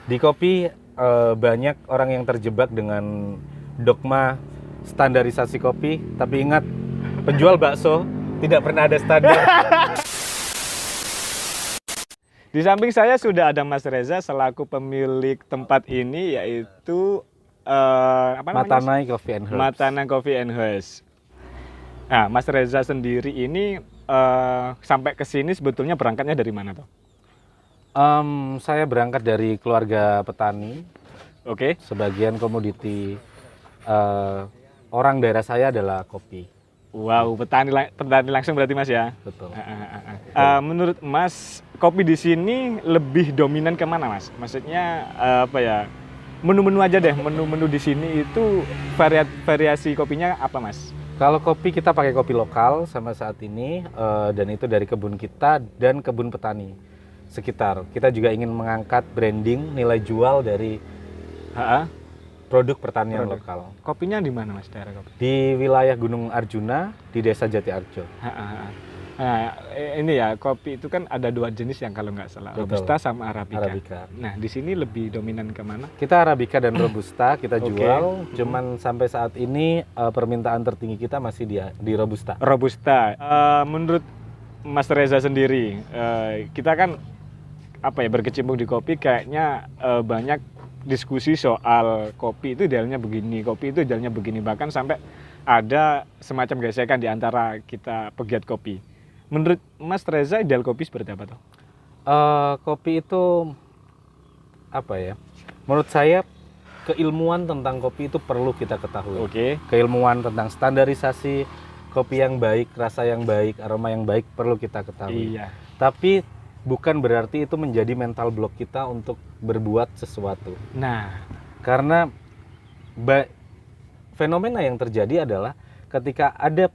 Di kopi banyak orang yang terjebak dengan dogma standarisasi kopi, tapi ingat, penjual bakso tidak pernah ada standar. Di samping saya sudah ada Mas Reza selaku pemilik tempat ini, yaitu apa namanya, Mas? Matanai Coffee and Herbs. Matanai Coffee and Herbs. Nah, Mas Reza sendiri ini sampai ke sini sebetulnya berangkatnya dari mana tuh? Saya berangkat dari keluarga petani. Oke. Sebagian komoditi orang daerah saya adalah kopi. Wow, petani langsung berarti Mas ya? Betul. Menurut Mas, kopi di sini lebih dominan kemana Mas? Maksudnya apa ya? Menu-menu aja deh, menu-menu di sini itu variasi kopinya apa Mas? Kalau kopi kita pakai kopi lokal sama saat ini, dan itu dari kebun kita dan kebun petani sekitar. Kita juga ingin mengangkat branding, nilai jual dari produk pertanian lokal. Kopinya di mana Mas, daerah kopi? Di wilayah Gunung Arjuna, di Desa Jati Arjo. Nah, ini ya, kopi itu kan ada dua jenis yang kalau nggak salah, Betul. Robusta sama Arabica. Arabica. Nah, di sini lebih dominan kemana? Kita Arabica dan Robusta kita jual, cuman sampai saat ini permintaan tertinggi kita masih di Robusta. Robusta. Menurut Mas Reza sendiri, kita kan apa ya, berkecimpung di kopi, kayaknya banyak diskusi soal kopi itu idealnya begini, kopi itu idealnya begini, bahkan sampai ada semacam gesekan di antara kita pegiat kopi. Menurut Mas Reza, ideal kopi seperti apa tuh? Kopi itu apa ya? Menurut saya keilmuan tentang kopi itu perlu kita ketahui. Oke. Keilmuan tentang standarisasi kopi yang baik, rasa yang baik, aroma yang baik perlu kita ketahui. Iya. Tapi bukan berarti itu menjadi mental block kita untuk berbuat sesuatu. Nah, karena fenomena yang terjadi adalah ketika ada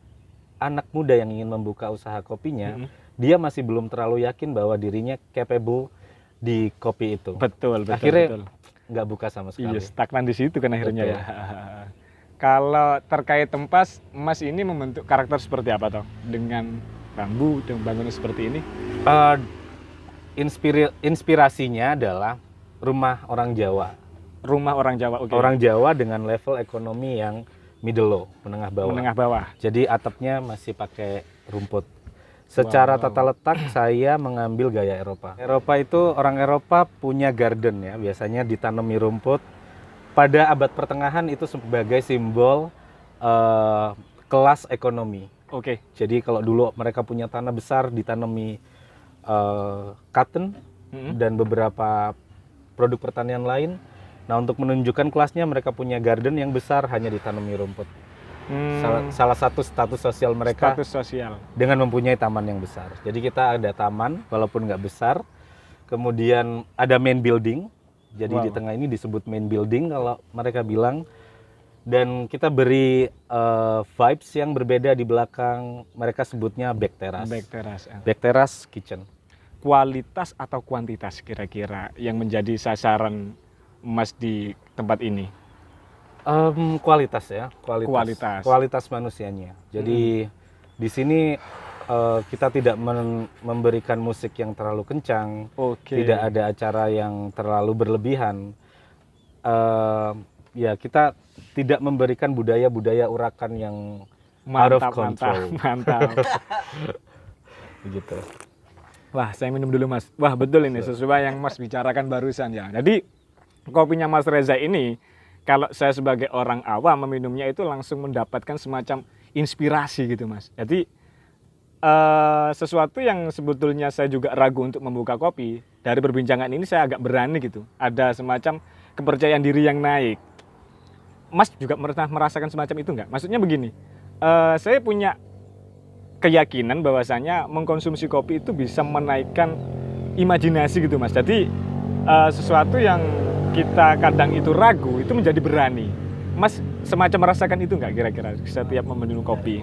anak muda yang ingin membuka usaha kopinya, dia masih belum terlalu yakin bahwa dirinya capable di kopi itu. Betul. Akhirnya nggak buka sama sekali. Iya, stagnan di situ kan akhirnya. Betul. Ya. Kalau terkait tempat, Mas ini membentuk karakter seperti apa toh dengan bambu dan bangunan seperti ini? Inspirasinya adalah rumah orang Jawa. Rumah orang Jawa, oke. Orang Jawa dengan level ekonomi yang middle low, menengah bawah. Menengah bawah. Jadi atapnya masih pakai rumput. Secara tata letak saya mengambil gaya Eropa. Eropa itu, orang Eropa punya garden ya, biasanya ditanami rumput. Pada abad pertengahan itu sebagai simbol kelas ekonomi. Oke. Jadi kalau dulu mereka punya tanah besar ditanami cotton dan beberapa produk pertanian lain. Nah, untuk menunjukkan kelasnya mereka punya garden yang besar hanya ditanami rumput. Salah satu status sosial mereka dengan mempunyai taman yang besar. Jadi kita ada taman walaupun nggak besar. Kemudian ada main building. Jadi di tengah ini disebut main building kalau mereka bilang. Dan kita beri vibes yang berbeda di belakang. Mereka sebutnya back terrace. Back terrace kitchen. Kualitas atau kuantitas kira-kira yang menjadi sasaran Mas di tempat ini? Kualitas ya, kualitas manusianya. Jadi di sini kita tidak memberikan musik yang terlalu kencang, tidak ada acara yang terlalu berlebihan. Ya, kita tidak memberikan budaya-budaya urakan yang out of control. Mantap. Begitu. Wah, saya minum dulu Mas. Wah, betul ini sesuai yang Mas bicarakan barusan ya. Jadi kopinya Mas Reza ini, kalau saya sebagai orang awam meminumnya itu langsung mendapatkan semacam inspirasi gitu Mas. Jadi sesuatu yang sebetulnya saya juga ragu untuk membuka kopi, dari perbincangan ini saya agak berani gitu. Ada semacam kepercayaan diri yang naik. Mas juga pernah merasakan semacam itu nggak? Maksudnya begini, saya punya keyakinan bahwasanya mengkonsumsi kopi itu bisa menaikkan imajinasi gitu Mas. Jadi sesuatu yang kita kadang itu ragu itu menjadi berani. Mas semacam merasakan itu nggak kira-kira setiap meminum kopi?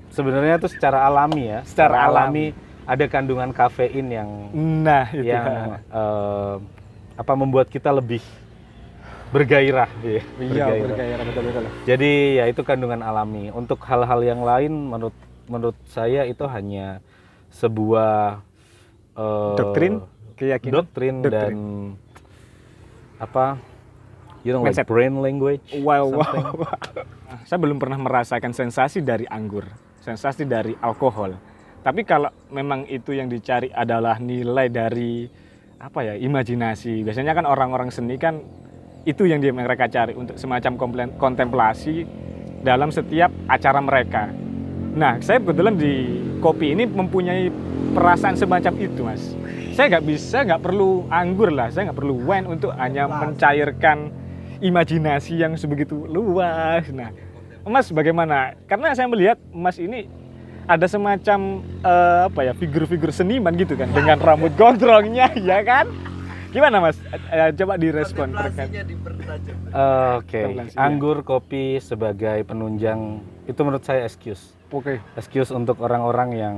Sebenarnya itu secara alami ya. Secara alami ada kandungan kafein yang membuat kita lebih bergairah. Bergairah betul. Jadi ya itu kandungan alami. Untuk hal-hal yang lain menurut saya itu hanya sebuah doktrin, keyakinan, doktrin dan apa, like Mindset. brain language. Wow. something. Saya belum pernah merasakan sensasi dari anggur, sensasi dari alkohol. Tapi kalau memang itu yang dicari adalah nilai dari apa ya, imajinasi. Biasanya kan orang-orang seni kan itu yang mereka cari untuk semacam kontemplasi dalam setiap acara mereka. Nah, saya kebetulan di kopi ini mempunyai perasaan semacam itu, Mas. Saya nggak perlu anggur lah, saya nggak perlu wine untuk hanya mencairkan imajinasi yang sebegitu luas. Nah, Mas bagaimana? Karena saya melihat Mas ini ada semacam apa ya, figur-figur seniman gitu kan, dengan rambut gondrongnya, ya kan? Gimana Mas? Coba direspon terkait. Oke, Kontemplasi, anggur, kopi sebagai penunjang itu menurut saya excuse. Oke. Excuse untuk orang-orang yang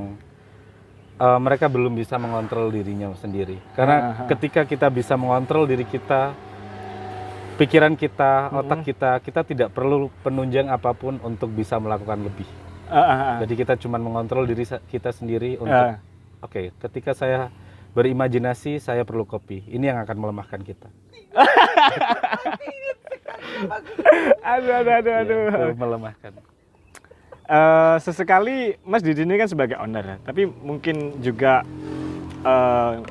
mereka belum bisa mengontrol dirinya sendiri. Karena ketika kita bisa mengontrol diri kita, pikiran kita, otak kita tidak perlu penunjang apapun untuk bisa melakukan lebih. Jadi kita cuma mengontrol diri kita sendiri untuk oke, ketika saya berimajinasi saya perlu kopi. Ini yang akan melemahkan kita. Aduh. Melemahkan. Sesekali Mas di sini kan sebagai owner ya, tapi mungkin juga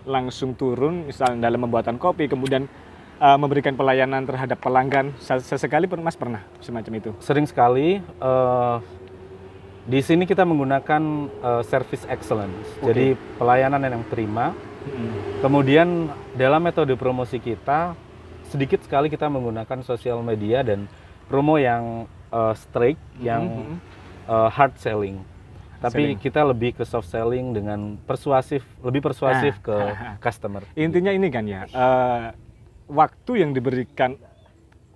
langsung turun misalnya dalam pembuatan kopi, kemudian memberikan pelayanan terhadap pelanggan. Sesekali Mas pernah semacam itu? Sering sekali. Di sini kita menggunakan service excellence, jadi pelayanan yang prima. Kemudian dalam metode promosi kita, sedikit sekali kita menggunakan sosial media dan promo yang straight, yang hard selling. Tapi kita lebih ke soft selling dengan lebih persuasif ke customer. Intinya ini kan ya, waktu yang diberikan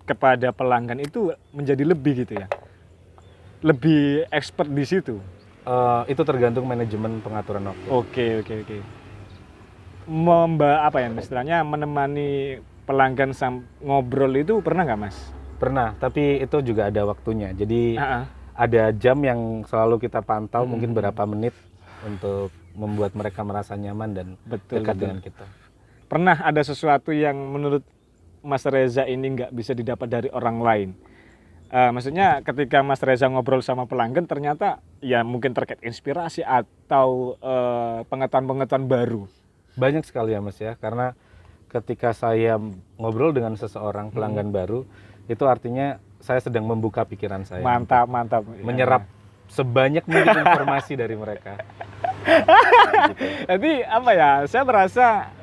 kepada pelanggan itu menjadi lebih gitu ya, lebih expert di situ. Itu tergantung manajemen pengaturan waktu. Oke. Apa ya istilahnya, menemani pelanggan ngobrol itu pernah nggak Mas? Pernah, tapi itu juga ada waktunya. Jadi ada jam yang selalu kita pantau, mungkin berapa menit untuk membuat mereka merasa nyaman dan dekat dengan kita. Pernah ada sesuatu yang menurut Mas Reza ini nggak bisa didapat dari orang lain? Maksudnya ketika Mas Reza ngobrol sama pelanggan ternyata ya mungkin terkait inspirasi atau pengetahuan-pengetahuan baru. Banyak sekali ya Mas ya, karena ketika saya ngobrol dengan seseorang pelanggan baru, itu artinya saya sedang membuka pikiran saya. Mantap. Menyerap sebanyak mungkin informasi dari mereka. Gitu. Jadi apa ya, saya merasa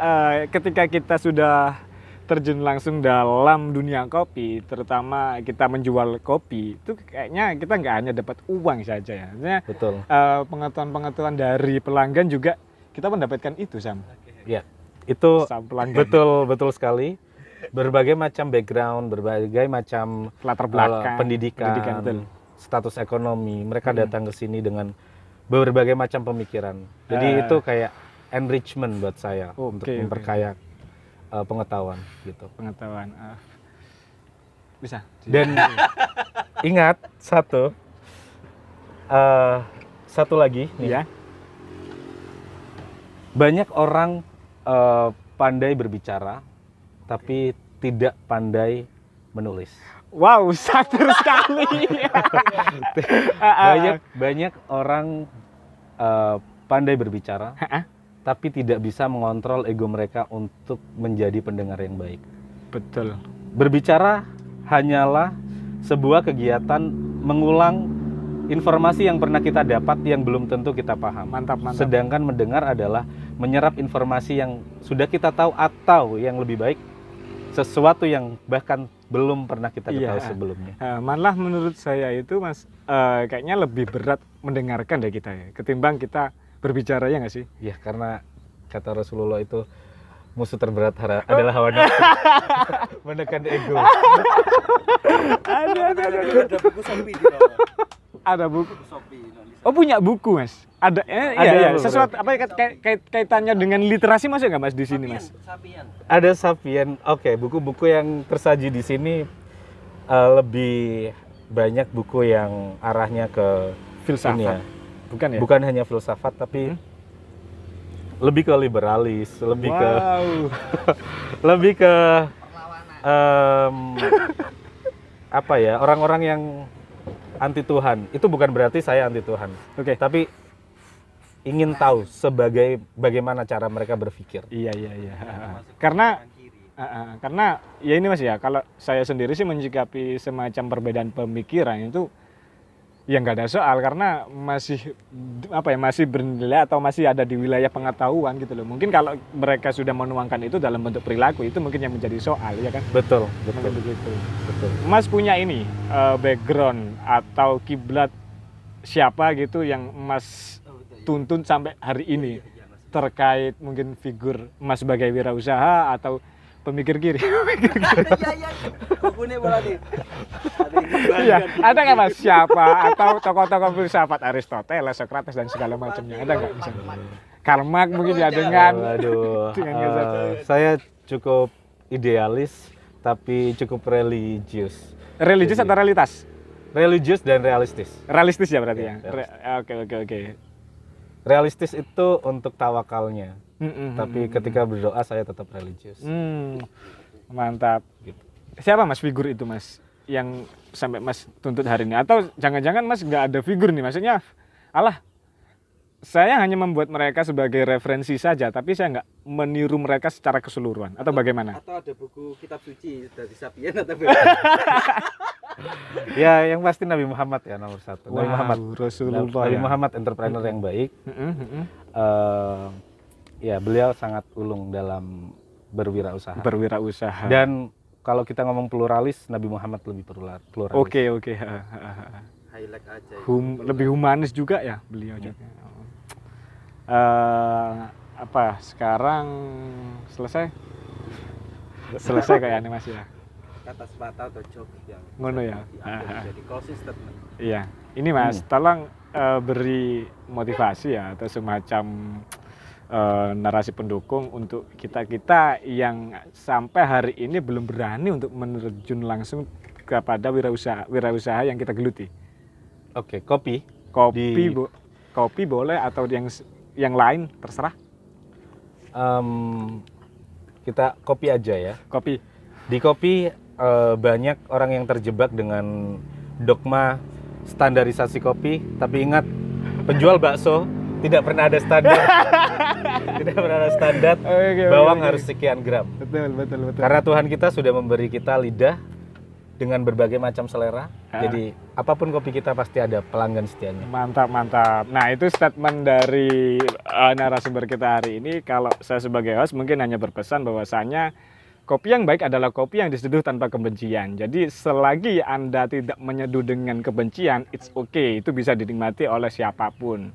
ketika kita sudah terjun langsung dalam dunia kopi, terutama kita menjual kopi, itu kayaknya kita nggak hanya dapat uang saja ya. Maksudnya, Betul. Pengetahuan-pengetahuan dari pelanggan juga kita mendapatkan itu, Sam. Ya, itu pelanggan. betul sekali. Berbagai macam background, berbagai macam Latar belakang, pendidikan betul. Status ekonomi, mereka datang ke sini dengan berbagai macam pemikiran. Jadi itu kayak enrichment buat saya untuk memperkaya pengetahuan gitu. Pengetahuan. Bisa. Dan ingat satu lagi nih. Ya. Banyak orang pandai berbicara tapi tidak pandai menulis. Wow, satir sekali. Banyak orang pandai berbicara tapi tidak bisa mengontrol ego mereka untuk menjadi pendengar yang baik. Betul. Berbicara hanyalah sebuah kegiatan mengulang informasi yang pernah kita dapat yang belum tentu kita paham. Mantap. Sedangkan mendengar adalah menyerap informasi yang sudah kita tahu atau yang lebih baik, sesuatu yang bahkan belum pernah kita ketahui sebelumnya. Malah menurut saya itu Mas, kayaknya lebih berat mendengarkan dari kita ya, ketimbang kita berbicara, ya nggak sih? Ya, karena kata Rasulullah itu musuh terberat adalah hawa nafsu. Menekan ego. Ada buku Shopee di bawah. Ada buku. Shopee. Oh, punya buku Mas? Ada. Ada Sesuatu apa kaitannya dengan literasi masuk nggak Mas di sini Mas? Sapian. Ada Sapien. Oke, buku-buku yang tersaji di sini lebih banyak buku yang arahnya ke Filsafat. ini ya. Bukan ya? Bukan hanya filsafat tapi lebih ke liberalis, lebih ke em, apa ya, orang-orang yang anti Tuhan itu bukan berarti saya anti Tuhan, Oke. tapi ingin tahu bagaimana cara mereka berpikir. Iya. Karena karena ya ini Mas ya, kalau saya sendiri sih menyikapi semacam perbedaan pemikiran itu ya nggak ada soal, karena masih masih bernilai atau masih ada di wilayah pengetahuan gitu loh. Mungkin kalau mereka sudah menuangkan itu dalam bentuk perilaku, itu mungkin yang menjadi soal, ya kan? Betul. Mungkin begitu. Betul. Mas punya ini background atau kiblat siapa gitu yang Mas tuntun sampai hari ini terkait mungkin figur Mas sebagai wirausaha atau pemikir kiri? Iya. Bukunya bola nih. Iya, ada nggak Mas siapa atau tokoh-tokoh filsafat Aristoteles, Socrates dan segala macamnya, ada nggak misalnya? Karl Marx mungkin ya dengan Waduh, dengan saya cukup idealis tapi cukup religius. religius atau realitas? Religius dan realistis. Realistis ya berarti ya. Iya, Oke. Realistis itu untuk tawakalnya. Tapi ketika berdoa saya tetap religius. Mantap. Gitu. Siapa Mas figur itu Mas yang sampai Mas tuntut hari ini? Atau jangan-jangan Mas nggak ada figur nih? Maksudnya, alah, saya hanya membuat mereka sebagai referensi saja, tapi saya nggak meniru mereka secara keseluruhan. Atau bagaimana? Atau ada buku kitab suci dari Sapien atau Ya, yang pasti Nabi Muhammad ya nomor satu. Nabi Wow, Muhammad. Rasulullah Nabi ya. Muhammad entrepreneur yang baik. Ya, beliau sangat ulung dalam berwirausaha. Berwirausaha. Dan kalau kita ngomong pluralis, Nabi Muhammad lebih pluralis. Oke. highlight aja. Lebih humanis juga ya beliau juga. Sekarang selesai? Selesai kayaknya Mas ya. Kata sepatah atau joke yang Ngono ya. jadi closing statement. Iya. Ini Mas, tolong beri motivasi ya atau semacam narasi pendukung untuk kita yang sampai hari ini belum berani untuk menerjun langsung kepada wirausaha yang kita geluti. Oke, kopi. Kopi boleh atau yang lain terserah. Kita kopi aja ya. Kopi. Di kopi banyak orang yang terjebak dengan dogma standarisasi kopi, tapi ingat penjual bakso tidak pernah ada standar. Tidak pernah ada standar. Bawang harus sekian gram. Betul. Karena Tuhan kita sudah memberi kita lidah dengan berbagai macam selera. Jadi apapun kopi kita pasti ada pelanggan setianya. Mantap. Nah, itu statement dari narasumber kita hari ini. Kalau saya sebagai host mungkin hanya berpesan bahwasanya kopi yang baik adalah kopi yang diseduh tanpa kebencian. Jadi selagi Anda tidak menyeduh dengan kebencian, it's okay. Itu bisa dinikmati oleh siapapun.